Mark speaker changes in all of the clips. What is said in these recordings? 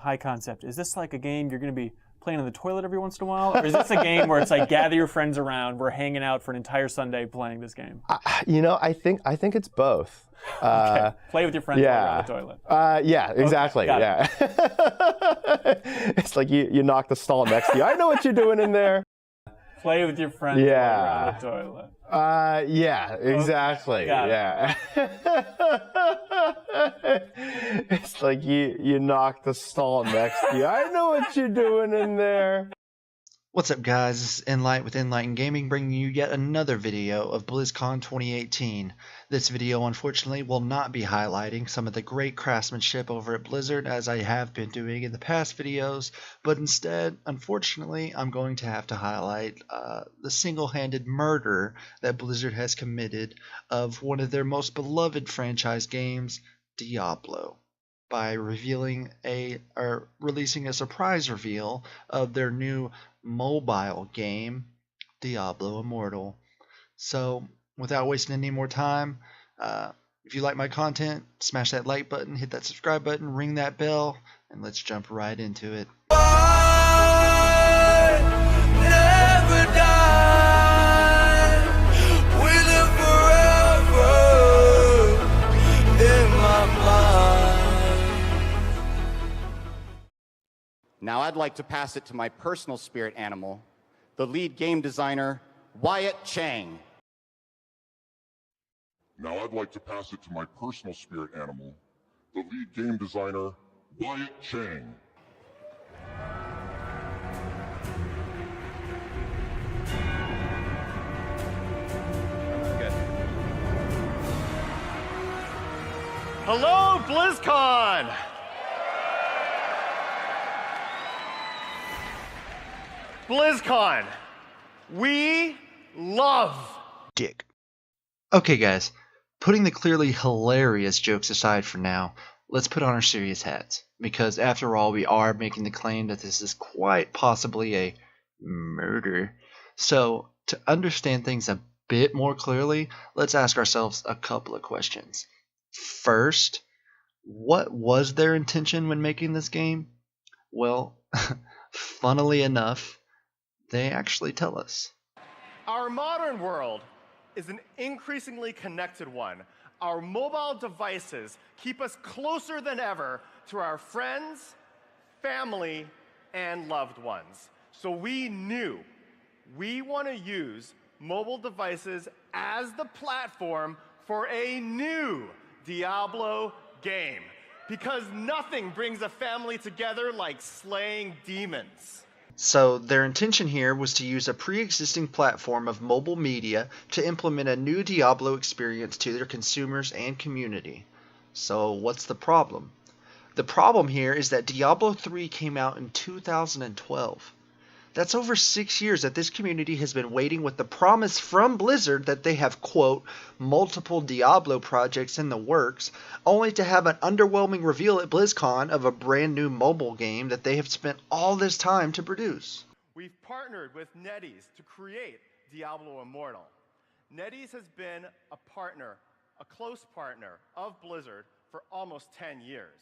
Speaker 1: high concept. Is this like a game you're going to be playing on the toilet every once in a while? Or is this a game where it's like gather your friends around, we're hanging out for an entire Sunday playing this game?
Speaker 2: I think it's both.
Speaker 1: Okay. Play with your friends around the toilet.
Speaker 2: Yeah, exactly.
Speaker 1: Okay,
Speaker 2: yeah. It's like you knock the stall next to you. I know what you're doing in there.
Speaker 1: Play with your friends around the toilet.
Speaker 2: Yeah, exactly.
Speaker 1: Okay,
Speaker 2: yeah. It's like you knock the stall next to you. I know what you're doing in there.
Speaker 3: What's up, guys? This is Enlight with Enlighten Gaming, bringing you yet another video of BlizzCon 2018. This video, unfortunately, will not be highlighting some of the great craftsmanship over at Blizzard, as I have been doing in the past videos, but instead, unfortunately, I'm going to have to highlight the single-handed murder that Blizzard has committed of one of their most beloved franchise games, Diablo, by releasing a surprise reveal of their new mobile game, Diablo Immortal. So, without wasting any more time, if you like my content, smash that like button, hit that subscribe button, ring that bell, and let's jump right into it.
Speaker 4: Never die. We live forever in my mind.
Speaker 5: Now I'd like to pass it to my personal spirit animal, the lead game designer, Wyatt Chang.
Speaker 6: Now I'd like to pass it to my personal spirit animal, the lead game designer, Wyatt Chang.
Speaker 7: Hello, BlizzCon! BlizzCon, we love
Speaker 3: Dick. Okay, guys, putting the clearly hilarious jokes aside for now, let's put on our serious hats, because after all, we are making the claim that this is quite possibly a murder. So, to understand things a bit more clearly, let's ask ourselves a couple of questions. First, what was their intention when making this game? Well, funnily enough, they actually tell us.
Speaker 7: Our modern world is an increasingly connected one. Our mobile devices keep us closer than ever to our friends, family, and loved ones. So we knew we want to use mobile devices as the platform for a new Diablo game, because nothing brings a family together like slaying demons.
Speaker 3: So their intention here was to use a pre-existing platform of mobile media to implement a new Diablo experience to their consumers and community. So what's the problem? The problem here is that Diablo 3 came out in 2012. That's over 6 years that this community has been waiting with the promise from Blizzard that they have, quote, multiple Diablo projects in the works, only to have an underwhelming reveal at BlizzCon of a brand new mobile game that they have spent all this time to produce.
Speaker 7: We've partnered with NetEase to create Diablo Immortal. NetEase has been a partner, a close partner of Blizzard for almost 10 years.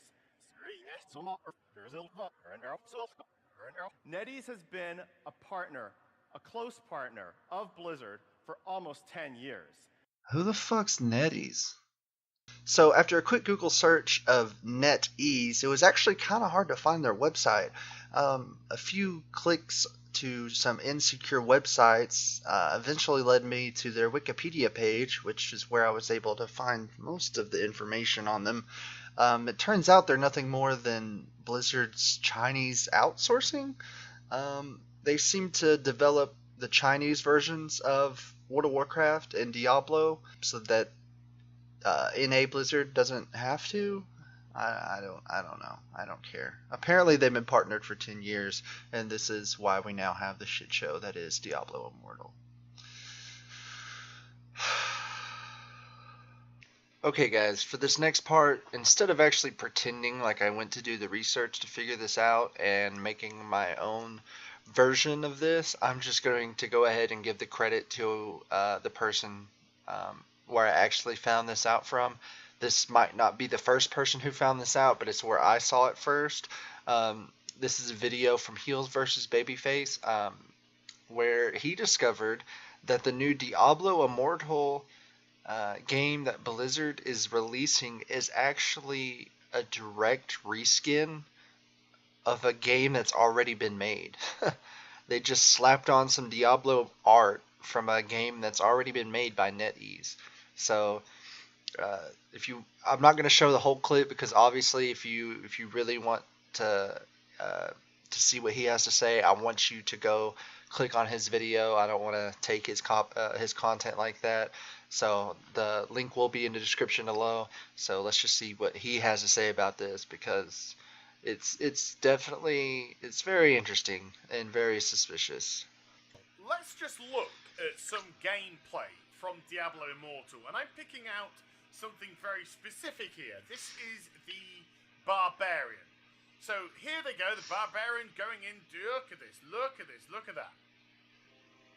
Speaker 7: NetEase has been a partner, a close partner of Blizzard for almost 10 years.
Speaker 3: Who the fuck's NetEase? So after a quick Google search of NetEase, it was actually kind of hard to find their website. A few clicks to some insecure websites eventually led me to their Wikipedia page, which is where I was able to find most of the information on them. It turns out they're nothing more than Blizzard's Chinese outsourcing. They seem to develop the Chinese versions of World of Warcraft and Diablo so that NA Blizzard doesn't have to. I don't know. I don't care. Apparently they've been partnered for 10 years, and this is why we now have the shit show that is Diablo Immortal. Okay guys, for this next part, instead of actually pretending like I went to do the research to figure this out and making my own version of this, I'm just going to go ahead and give the credit to the person where I actually found this out from. This might not be the first person who found this out, but it's where I saw it first. This is a video from Heels versus Babyface, where he discovered that the new Diablo Immortal game that Blizzard is releasing is actually a direct reskin of a game that's already been made. They just slapped on some Diablo art from a game that's already been made by NetEase. So I'm not going to show the whole clip because obviously if you really want to see what he has to say, I want you to go click on his video. I don't want to take his content like that. So the link will be in the description below. So let's just see what he has to say about this, because it's definitely very interesting and very suspicious.
Speaker 8: Let's just look at some gameplay from Diablo Immortal, and I'm picking out something very specific here. This is the Barbarian. So here they go, the Barbarian going in. Look at this, look at this, look at that.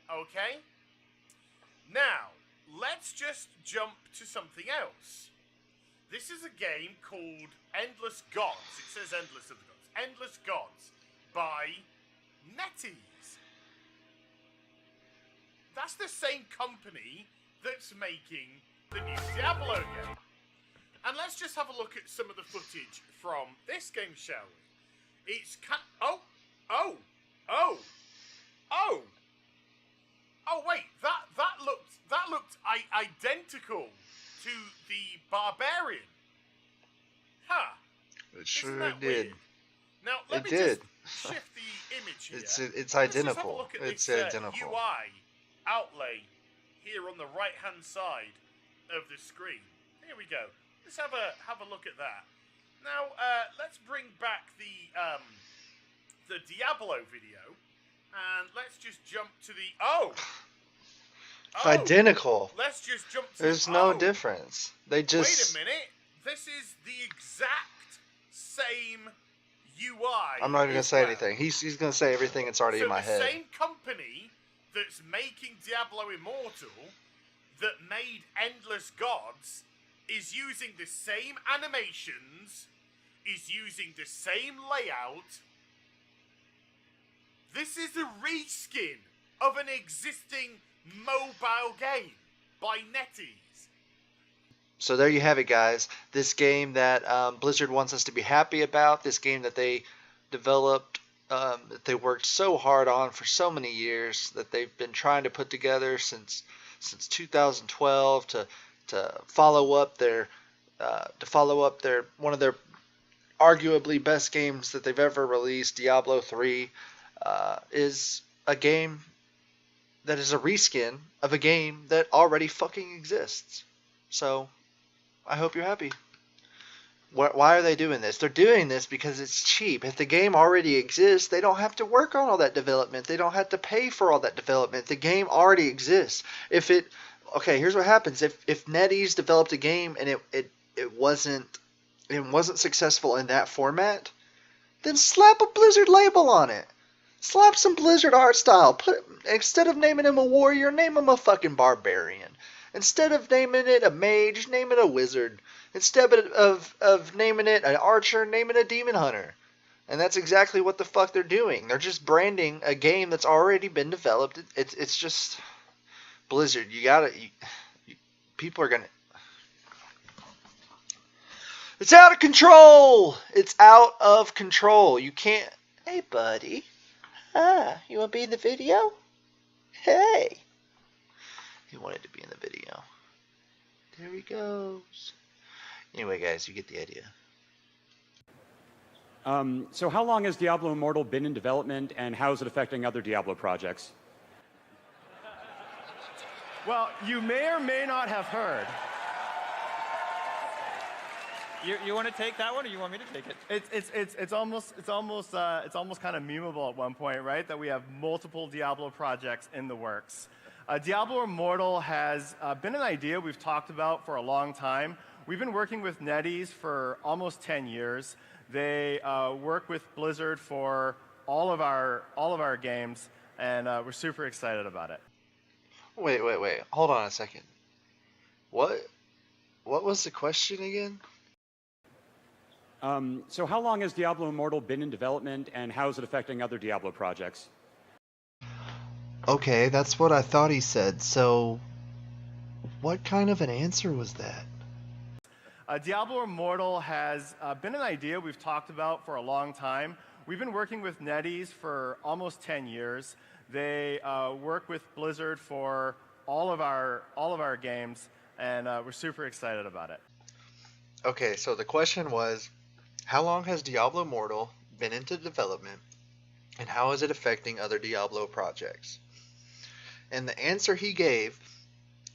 Speaker 8: Okay? Now, let's just jump to something else. This is a game called Endless Gods. It says Endless of the Gods. Endless Gods by NetEase. That's the same company that's making the new Diablo game. And let's just have a look at some of the footage from this game, shall we? It's oh wait, that looked identical to the Barbarian. Huh.
Speaker 3: It sure
Speaker 8: Isn't that
Speaker 3: did.
Speaker 8: weird? Now let me
Speaker 3: did.
Speaker 8: just shift the image here.
Speaker 3: It's
Speaker 8: Let's just have a
Speaker 3: identical.
Speaker 8: look at
Speaker 3: It's
Speaker 8: this,
Speaker 3: identical.
Speaker 8: UI outlay here on the right hand side of the screen. Here we go. Let's have a look at that. Now let's bring back the Diablo video, and let's just jump to the
Speaker 3: Identical.
Speaker 8: Let's just jump to
Speaker 3: There's no difference. They just
Speaker 8: wait a minute. This is the exact same UI.
Speaker 3: I'm not even gonna say anything. He's gonna say everything that's already in my head.
Speaker 8: The same company that's making Diablo Immortal, that made Endless Gods, is using the same animations, is using the same layout. This is a reskin of an existing mobile game by NetEase.
Speaker 3: So there you have it, guys. This game that Blizzard wants us to be happy about. This game that they developed, that they worked so hard on for so many years, that they've been trying to put together since 2012 to follow up their one of their arguably best games that they've ever released, Diablo 3, is a game that is a reskin of a game that already fucking exists. So I hope you're happy. Why are they doing this? They're doing this because it's cheap. If the game already exists, they don't have to work on all that development. They don't have to pay for all that development. The game already exists. Okay, here's what happens. If NetEase developed a game and it wasn't successful in that format, then slap a Blizzard label on it. Slap some Blizzard art style. Instead of naming him a warrior, name him a fucking barbarian. Instead of naming it a mage, name it a wizard. Instead of naming it an archer, name it a demon hunter. And that's exactly what the fuck they're doing. They're just branding a game that's already been developed. It's just Blizzard. People are gonna. It's out of control. It's out of control. You can't. Hey, buddy. You want to be in the video? Hey. He wanted to be in the video. There he goes. Anyway, guys, you get the idea.
Speaker 9: So how long has Diablo Immortal been in development, and how is it affecting other Diablo projects?
Speaker 7: Well, you may or may not have heard.
Speaker 10: You want to take that one, or you want me to take it?
Speaker 7: It's almost kind of memeable at one point, right? That we have multiple Diablo projects in the works. Diablo Immortal has been an idea we've talked about for a long time. We've been working with NetEase for almost 10 years. They work with Blizzard for all of our games, and we're super excited about it.
Speaker 3: Wait. Hold on a second. What was the question again?
Speaker 9: So how long has Diablo Immortal been in development, and how is it affecting other Diablo projects?
Speaker 3: Okay, that's what I thought he said. So, what kind of an answer was that?
Speaker 7: Diablo Immortal has been an idea we've talked about for a long time. We've been working with NetEase for almost 10 years. They work with Blizzard for all of our games, and we're super excited about it.
Speaker 3: Okay, so the question was, how long has Diablo Immortal been into development, and how is it affecting other Diablo projects? And the answer he gave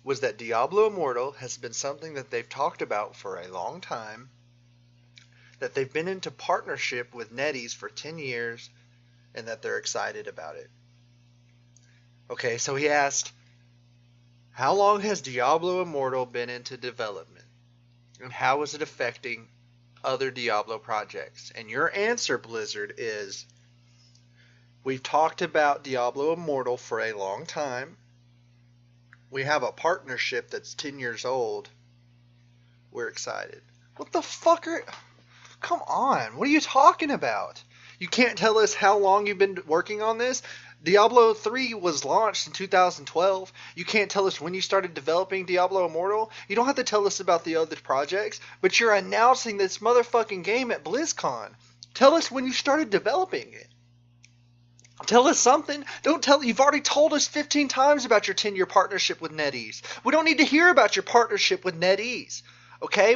Speaker 3: was that Diablo Immortal has been something that they've talked about for a long time, that they've been into partnership with NetEase for 10 years, and that they're excited about it. Okay, so he asked, how long has Diablo Immortal been into development, and how is it affecting other Diablo projects? And your answer, Blizzard, is, we've talked about Diablo Immortal for a long time. We have a partnership that's 10 years old. We're excited. What the fuck are... Come on, what are you talking about? You can't tell us how long you've been working on this? Diablo 3 was launched in 2012. You can't tell us when you started developing Diablo Immortal. You don't have to tell us about the other projects, but you're announcing this motherfucking game at BlizzCon. Tell us when you started developing it. Tell us something. Don't tell. You've already told us 15 times about your 10-year partnership with NetEase. We don't need to hear about your partnership with NetEase. Okay?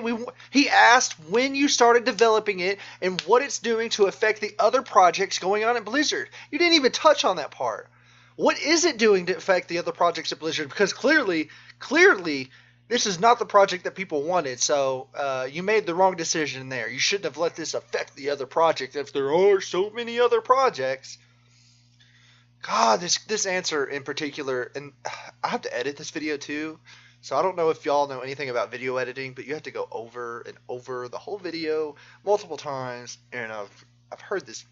Speaker 3: He asked when you started developing it and what it's doing to affect the other projects going on at Blizzard. You didn't even touch on that part. What is it doing to affect the other projects at Blizzard? Because clearly, this is not the project that people wanted. So you made the wrong decision there. You shouldn't have let this affect the other projects if there are so many other projects. God, this answer in particular, and I have to edit this video too, so I don't know if y'all know anything about video editing, but you have to go over and over the whole video multiple times, and I've heard this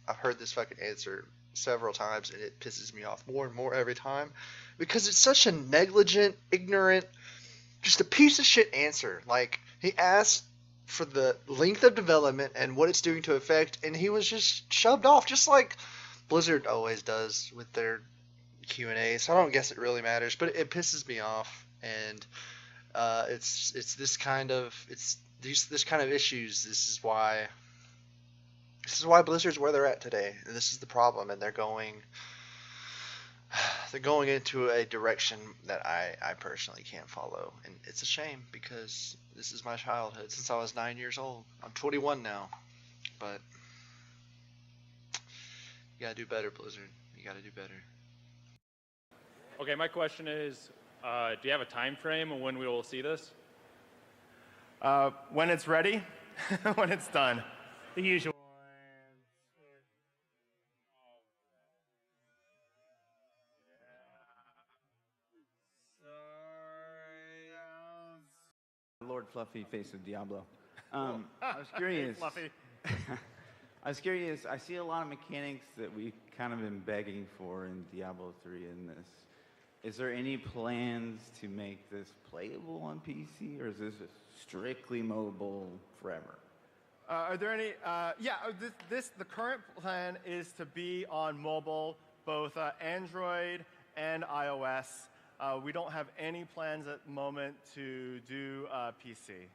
Speaker 3: fucking answer several times, and it pisses me off more and more every time, because it's such a negligent, ignorant, just a piece of shit answer. Like, he asked for the length of development and what it's doing to affect, and he was just shoved off, just like Blizzard always does with their Q&A, so I don't guess it really matters, but it pisses me off, and it's this kind of issues. This is why Blizzard's where they're at today, and this is the problem, and they're going into a direction that I personally can't follow, and it's a shame because this is my childhood since I was 9 years old. I'm 21 now, but you gotta do better, Blizzard. You gotta do better.
Speaker 10: Okay, my question is, do you have a time frame on when we will see this?
Speaker 7: When it's ready, when it's done.
Speaker 11: The usual.
Speaker 12: Lord Fluffy, face of Diablo. I was curious.
Speaker 11: Fluffy.
Speaker 12: I was curious. I see a lot of mechanics that we've kind of been begging for in Diablo 3 in this. Is there any plans to make this playable on PC, or is this strictly mobile forever?
Speaker 7: Are there any? The current plan is to be on mobile, both Android and iOS. We don't have any plans at the moment to do PC.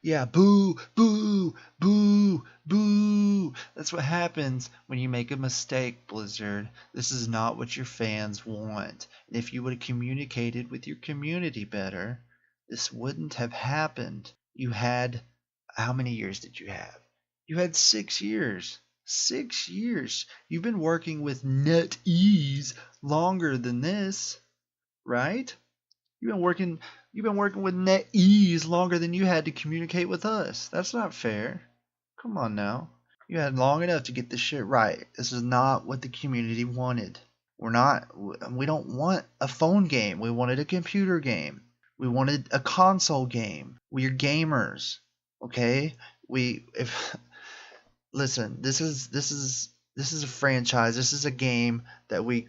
Speaker 3: Yeah, boo, boo, boo, boo. That's what happens when you make a mistake, Blizzard. This is not what your fans want. And if you would have communicated with your community better, this wouldn't have happened. You had, how many years did you have? You had 6 years. 6 years. You've been working with NetEase longer than this, right? You've been working with NetEase longer than you had to communicate with us. That's not fair. Come on now. You had long enough to get this shit right. This is not what the community wanted. We don't want a phone game. We wanted a computer game. We wanted a console game. We're gamers. Okay? Listen, this is a franchise. This is a game that we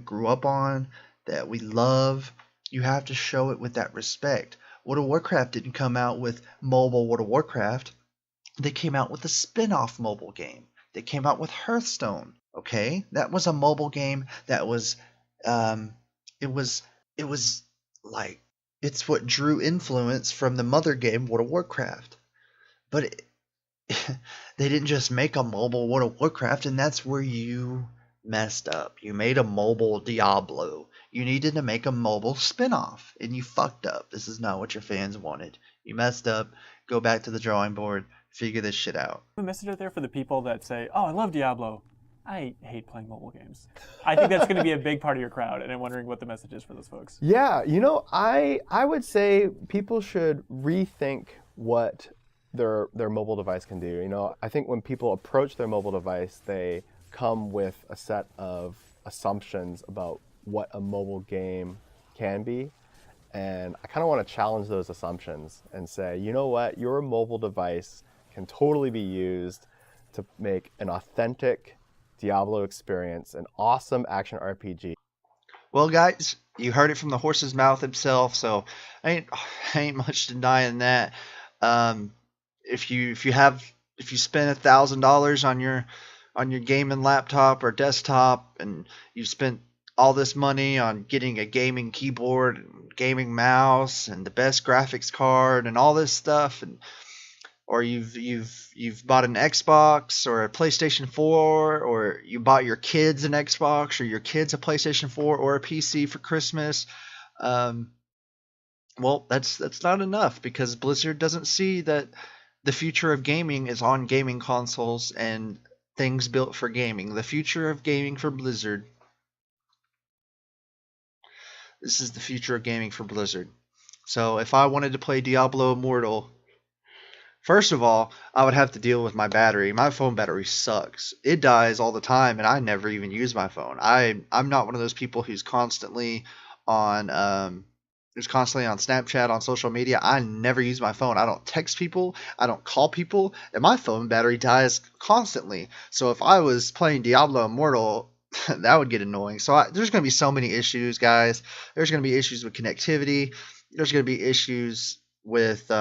Speaker 3: grew up on, that we love. You have to show it with that respect. World of Warcraft didn't come out with mobile World of Warcraft. They came out with a spin-off mobile game. They came out with Hearthstone. Okay, that was a mobile game that was, it was, it was like, it's what drew influence from the mother game World of Warcraft. But they didn't just make a mobile World of Warcraft, and that's where you messed up. You made a mobile Diablo. You needed to make a mobile spin-off, and you fucked up. This is not what your fans wanted. You messed up. Go back to the drawing board. Figure this shit out.
Speaker 1: A message out there for the people that say, "Oh, I love Diablo. I hate playing mobile games." I think that's going to be a big part of your crowd, and I'm wondering what the message is for those folks.
Speaker 2: Yeah, you know, I would say people should rethink what their mobile device can do. You know, I think when people approach their mobile device, they come with a set of assumptions about what a mobile game can be. And I kind of want to challenge those assumptions and say, you know what, your mobile device can totally be used to make an authentic Diablo experience, an awesome action RPG.
Speaker 3: Well, guys, you heard it from the horse's mouth himself, so ain't much denying that. If you spend $1,000 on your gaming laptop or desktop, and you've spent all this money on getting a gaming keyboard and gaming mouse and the best graphics card and all this stuff, or you've bought an Xbox or a PlayStation 4, or you bought your kids an Xbox or your kids a PlayStation 4 or a PC for Christmas, well, that's not enough, because Blizzard doesn't see that the future of gaming is on gaming consoles and things built for gaming. The future of gaming for Blizzard. This is the future of gaming for Blizzard. So if I wanted to play Diablo Immortal, first of all, I would have to deal with my battery. My phone battery sucks. It dies all the time, and I never even use my phone. I'm not one of those people who's constantly on Snapchat, on social media. I never use my phone. I don't text people. I don't call people, and my phone battery dies constantly. So if I was playing Diablo Immortal, that would get annoying. So there's going to be so many issues, guys. There's going to be issues with connectivity. There's going to be issues with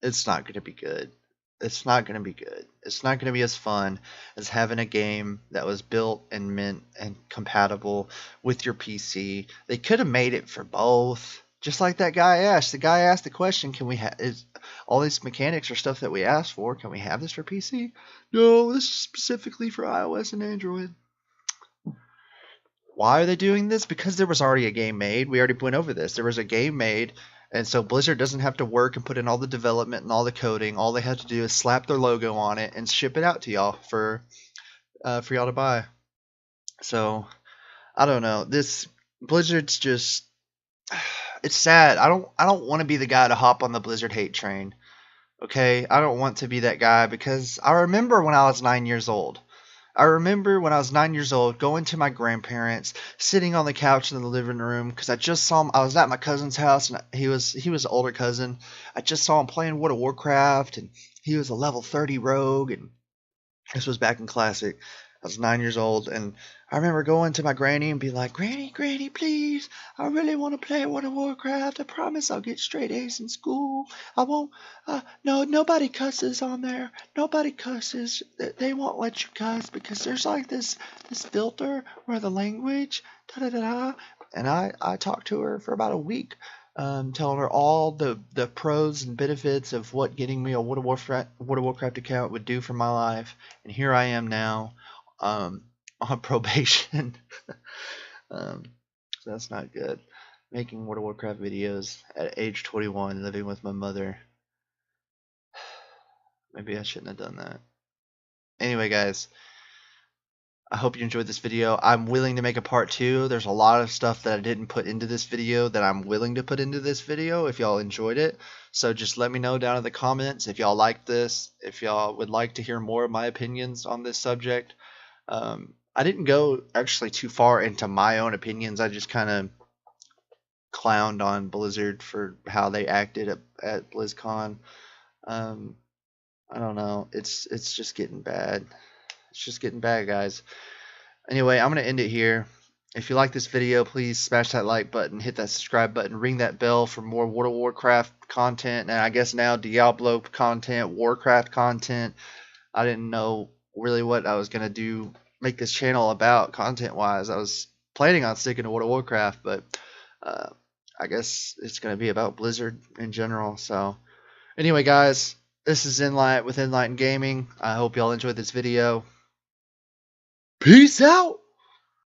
Speaker 3: it's not going to be good. It's not going to be good. It's not going to be as fun as having a game that was built and meant and compatible with your PC. They could have made it for both. Just like that guy asked. The guy asked the question, can we is all these mechanics or stuff that we asked for, can we have this for PC? No, this is specifically for iOS and Android. Why are they doing this? Because there was already a game made. We already went over this. There was a game made, and so Blizzard doesn't have to work and put in all the development and all the coding. All they have to do is slap their logo on it and ship it out to y'all for y'all to buy. So I don't know. This Blizzard's just, it's sad. I don't want to be the guy to hop on the Blizzard hate train. Okay, I don't want to be that guy, because I remember when I was 9 years old. I remember when I was 9 years old going to my grandparents, sitting on the couch in the living room, because I just saw him. I was at my cousin's house, and he was an older cousin. I just saw him playing World of Warcraft, and he was a level 30 rogue, and this was back in Classic. I was 9 years old, and I remember going to my granny and be like, Granny, please, I really want to play World of Warcraft. I promise I'll get straight A's in school. I won't, no, nobody cusses on there. Nobody cusses. They won't let you cuss, because there's like this filter where the language, da-da-da-da. And I talked to her for about a week, telling her all the pros and benefits of what getting me a World of Warcraft account would do for my life. And here I am now, on probation. So that's not good. Making World of Warcraft videos at age 21, living with my mother. Maybe I shouldn't have done that. Anyway, guys, I hope you enjoyed this video. I'm willing to make a part 2. There's a lot of stuff that I didn't put into this video that I'm willing to put into this video if y'all enjoyed it. So just let me know down in the comments if y'all like this, if y'all would like to hear more of my opinions on this subject. I didn't go actually too far into my own opinions. I just kind of clowned on Blizzard for how they acted at BlizzCon. I don't know. It's just getting bad. It's just getting bad, guys. Anyway, I'm going to end it here. If you like this video, please smash that like button, hit that subscribe button, ring that bell for more World of Warcraft content, and I guess now Diablo content, Warcraft content. I didn't know really what I was going to do, make this channel about content-wise. I was planning on sticking to World of Warcraft, but I guess it's going to be about Blizzard in general. So anyway, guys, this is Inlight with Enlightened Gaming. I hope y'all enjoyed this video. Peace out!